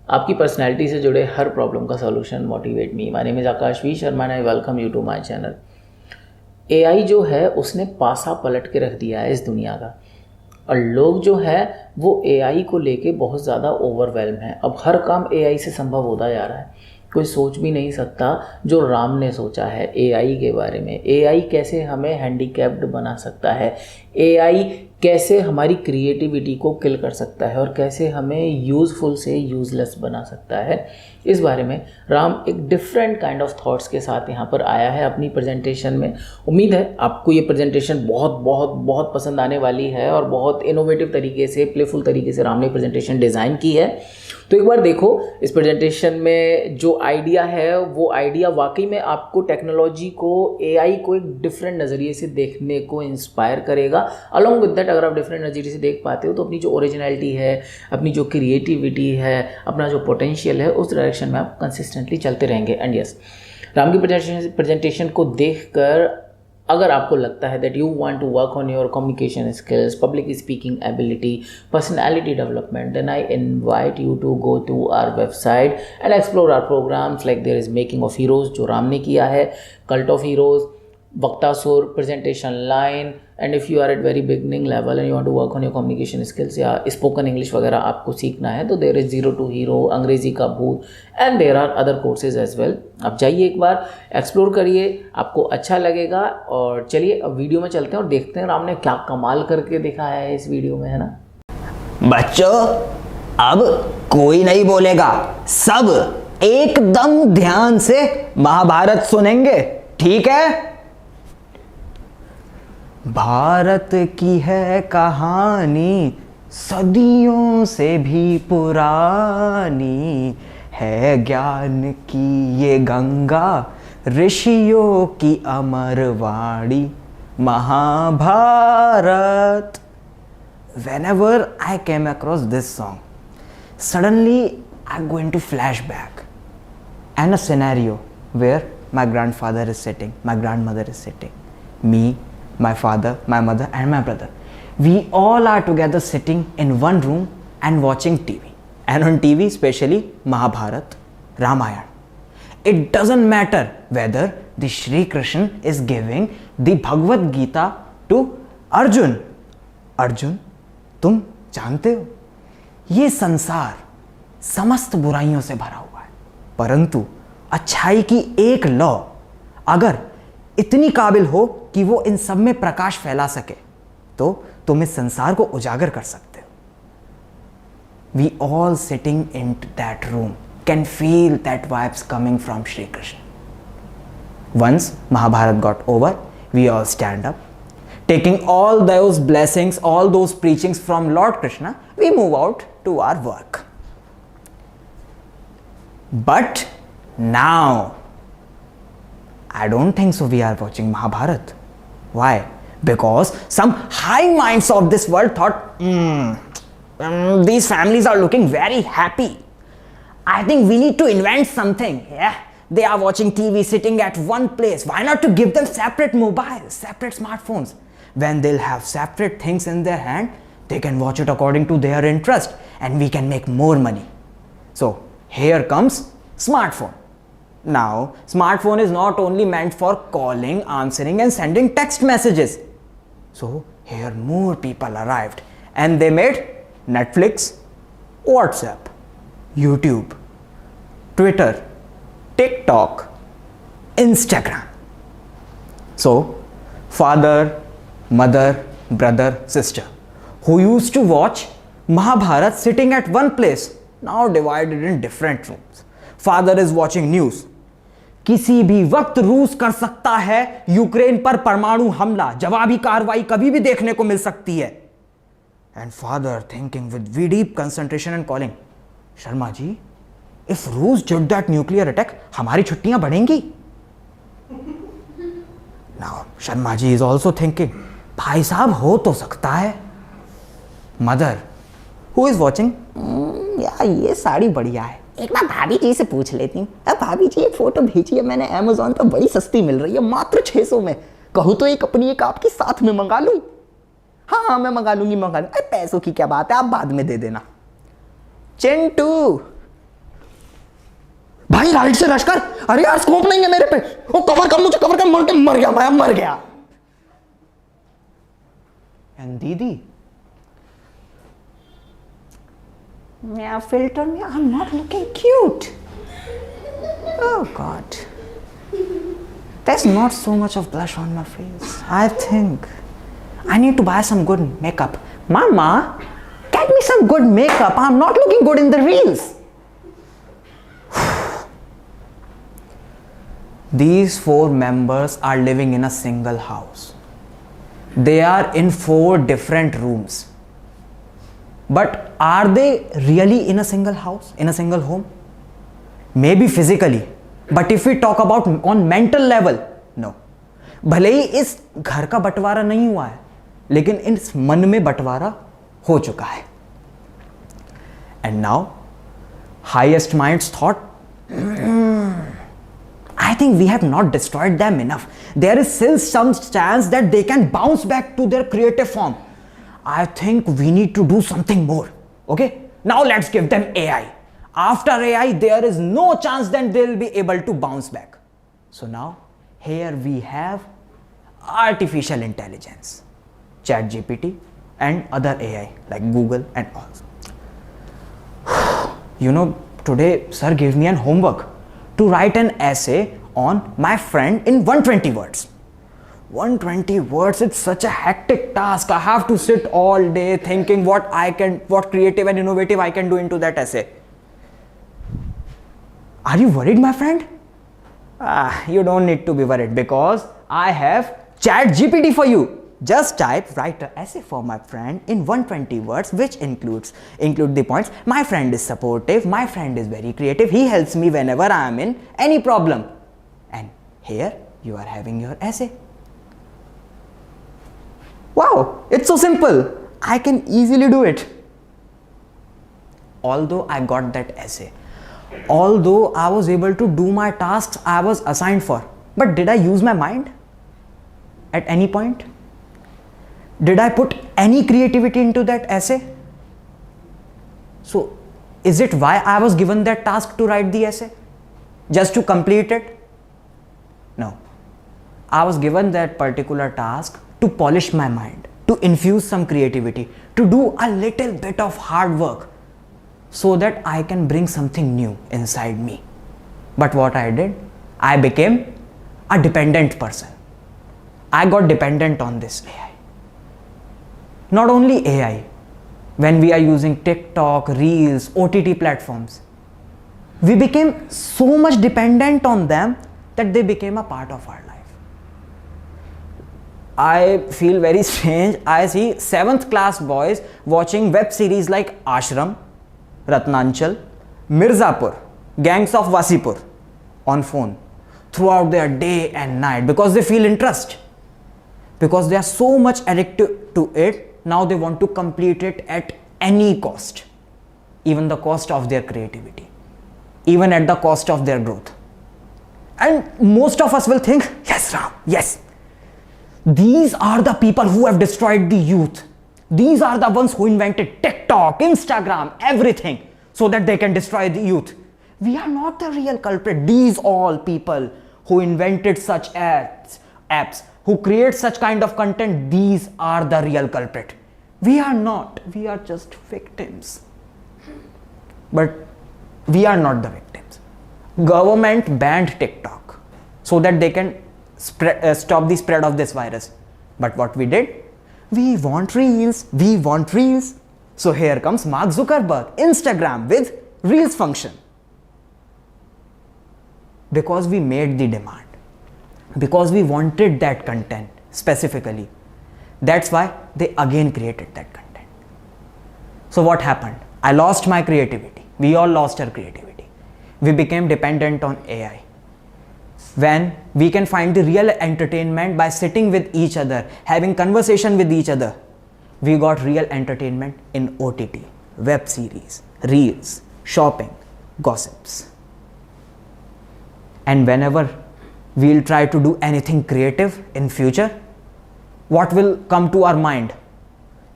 आपकी पर्सनैलिटी से जुड़े हर प्रॉब्लम का solution motivate me. My name is Aakash V Sharma and I welcome you to my channel. AI जो है उसने पासा पलट के रख दिया है इस दुनिया का, और लोग जो है वो एआई को लेके बहुत ज़्यादा ओवरवेल्म है। अब हर काम एआई से संभव होता जा रहा है। कोई सोच भी नहीं सकता जो राम ने सोचा है एआई के बारे में। एआई कैसे हमें हैंडीकैप्ड बना सकता है, एआई कैसे हमारी क्रिएटिविटी को किल कर सकता है और कैसे हमें यूज़फुल से यूज़लेस बना सकता है, इस बारे में राम एक डिफरेंट काइंड ऑफ थॉट्स के साथ यहाँ पर आया है अपनी प्रेजेंटेशन में। उम्मीद है आपको ये प्रेजेंटेशन बहुत बहुत बहुत पसंद आने वाली है और बहुत इनोवेटिव तरीके से, प्लेफुल तरीके से राम ने प्रेजेंटेशन डिज़ाइन की है। तो एक बार देखो इस प्रेजेंटेशन में जो आइडिया है वो आइडिया वाकई में आपको टेक्नोलॉजी को, एआई को एक डिफरेंट नज़रिए से देखने को इंस्पायर करेगा। अलॉन्ग विद दैट, अगर आप डिफरेंट नज़रिए से देख पाते हो तो अपनी जो ओरिजिनलिटी है, अपनी जो क्रिएटिविटी है, अपना जो पोटेंशियल है, उस डायरेक्शन में आप कंसिस्टेंटली चलते रहेंगे। एंड यस, राम की प्रेजेंटेशन को देखकर अगर आपको लगता है that you want to work on your communication skills, public speaking ability, personality development, then I invite you to go to our website and explore our programs like there is making of heroes जो राम ने किया है, cult of heroes, Vaktasur, presentation line, and if you are at very beginning level and you want to work on your communication skills या spoken English वगैरह आपको सीखना है तो there is zero to hero, अंग्रेज़ी का भूत, and there are other courses as well. आप जाइए, एक बार एक्सप्लोर करिए, आपको अच्छा लगेगा। और चलिए अब वीडियो में चलते हैं और देखते हैं राम ने क्या कमाल करके दिखाया है इस वीडियो में, है ना। बच्चों, अब कोई नहीं बोलेगा, सब एकदम ध्यान से महाभारत सुनेंगे, ठीक है। भारत की है कहानी सदियों से भी पुरानी, है ज्ञान की ये गंगा, ऋषियों की अमर वाणी, Mahabharat. Whenever I came across this song, suddenly I go into flashback and a scenario where my grandfather is sitting, my grandmother is sitting, me, my father, my mother and my brother. We all are together sitting in one room and watching TV. And on TV especially Mahabharat, Ramayana. It doesn't matter whether the Shri Krishna is giving the Bhagavad Gita to Arjun. Arjun, तुम जानते हो ये संसार समस्त बुराइयों से भरा हुआ है, परंतु अच्छाई की एक लौ अगर इतनी काबिल हो कि वो इन सब में प्रकाश फैला सके तो तुम इस संसार को उजागर कर सकते हो। We all sitting in that room can feel that vibes coming from Shri Krishna. Once Mahabharata got over, we all stand up, taking all those blessings, all those preachings from Lord Krishna, we move out to our work. But now, I don't think so we are watching Mahabharat. Why? Because some high minds of this world thought, these families are looking very happy. I think we need to invent something. Yeah, they are watching TV sitting at one place. Why not to give them separate mobiles, separate smartphones? When they'll have separate things in their hand, they can watch it according to their interest and we can make more money. So here comes smartphone. Now smartphone is not only meant for calling, answering and sending text messages. So here more people arrived and they made Netflix, WhatsApp, YouTube, Twitter, TikTok, Instagram. So father, mother, brother, sister who used to watch Mahabharat sitting at one place now divided in different rooms. Father is watching news. किसी भी वक्त रूस कर सकता है Ukraine पर परमाणु हमला, जवाबी कार्रवाई कभी भी देखने को मिल सकती है। And father thinking with deep concentration and calling, Sharma ji, if Rus did that nuclear attack, हमारी छुट्टियां बढ़ेंगी। Now Sharma ji is also thinking, भाई साहब हो तो सकता है। मदर हु इज वॉचिंग, यार ये साड़ी बढ़िया है, एक बार भाभी जी से पूछ लेती हूँ। अब भाभी जी एक फोटो भेजी है मैंने अमेज़न पर, बड़ी सस्ती मिल रही है, मात्र 600 में। कहूँ तो एक अपनी एक आपकी साथ में मंगा लूँ। हाँ मैं मंगा लूंगी। अरे पैसों की क्या बात है, आप बाद में दे देना। चिंटू भाई राइट से रश कर, अरे यार स्कोप नहीं है मेरे पे, वो कवर कर, मुझे कवर कर, मर गया, मैं मर गया। एंड दीदी, मैं फिल्टर में, I am not looking cute. Oh God, there's not so much of blush on my face. I think I need to buy some good makeup. Mama, get me some good makeup. I'm not looking good in the reels. These 4 members are living in a single house. They are in 4 different rooms. But are they really in a single house, in a single home? Maybe physically, but if we talk about on mental level, no. भले ही इस घर का बंटवारा नहीं हुआ है, लेकिन इस मन में बंटवारा हो चुका है। And now, highest minds thought, I think we have not destroyed them enough. There is still some chance that they can bounce back to their creative form. I think we need to do something more. Okay? Now let's give them AI. After AI, there is no chance that they will be able to bounce back. So now, here we have artificial intelligence, ChatGPT and other AI like Google and all. You know, today sir gave me an homework to write an essay on my friend in 120 words. 120 words, it's such a hectic task. I have to sit all day thinking what creative and innovative I can do into that essay. Are you worried, my friend? You don't need to be worried because I have ChatGPT for you. Just type, write an essay for my friend in 120 words, which include the points. My friend is supportive. My friend is very creative. He helps me whenever I am in any problem. And here you are having your essay. Wow, it's so simple. I can easily do it. Although I got that essay, although I was able to do my tasks I was assigned for, but did I use my mind at any point? Did I put any creativity into that essay? So, is it why I was given that task to write the essay? Just to complete it? No. I was given that particular task to polish my mind, to infuse some creativity, to do a little bit of hard work, so that I can bring something new inside me. But what I did, I became a dependent person. I got dependent on this AI. Not only AI, when we are using TikTok, Reels, OTT platforms, we became so much dependent on them that they became a part of our life. I feel very strange. I see 7th class boys watching web series like Ashram, Ratnanchal, Mirzapur, Gangs of Wasipur on phone throughout their day and night because they feel interest. Because they are so much addicted to it, now they want to complete it at any cost, even the cost of their creativity, even at the cost of their growth. And most of us will think, yes Ram, yes, these are the people who have destroyed the youth. These are the ones who invented TikTok, Instagram, everything, so that they can destroy the youth. We are not the real culprit. These all people who invented such apps, who create such kind of content, these are the real culprit. We are not. We are just victims. But we are not the victims. Government banned TikTok so that they can stop the spread of this virus. But what we did? We want Reels. We want Reels. So here comes Mark Zuckerberg, Instagram with Reels function. Because we made the demand. Because we wanted that content specifically. That's why they again created that content. So what happened? I lost my creativity. We all lost our creativity. We became dependent on AI. When we can find the real entertainment by sitting with each other, having conversation with each other, we got real entertainment in OTT, web series, reels, shopping, gossips. And whenever we'll try to do anything creative in future, what will come to our mind?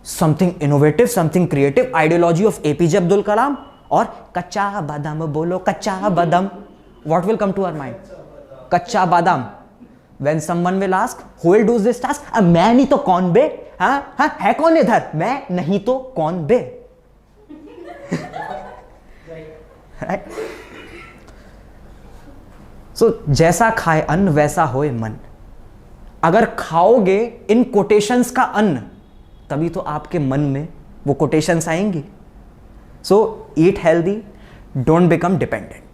Something innovative, something creative, ideology of APJ Abdul Kalam or Kacha Badam Bolo Kacha Badam. what will come to our mind? कच्चा बादाम. When someone will ask, who will do this task? मैं नहीं तो कौन बे? हाँ है कौन इधर? मैं नहीं तो कौन बे? Right? So जैसा खाए अन्न वैसा होए मन. अगर खाओगे इन कोटेशंस का अन्न, तभी तो आपके मन में वो कोटेशंस आएंगी. So eat healthy, don't become dependent.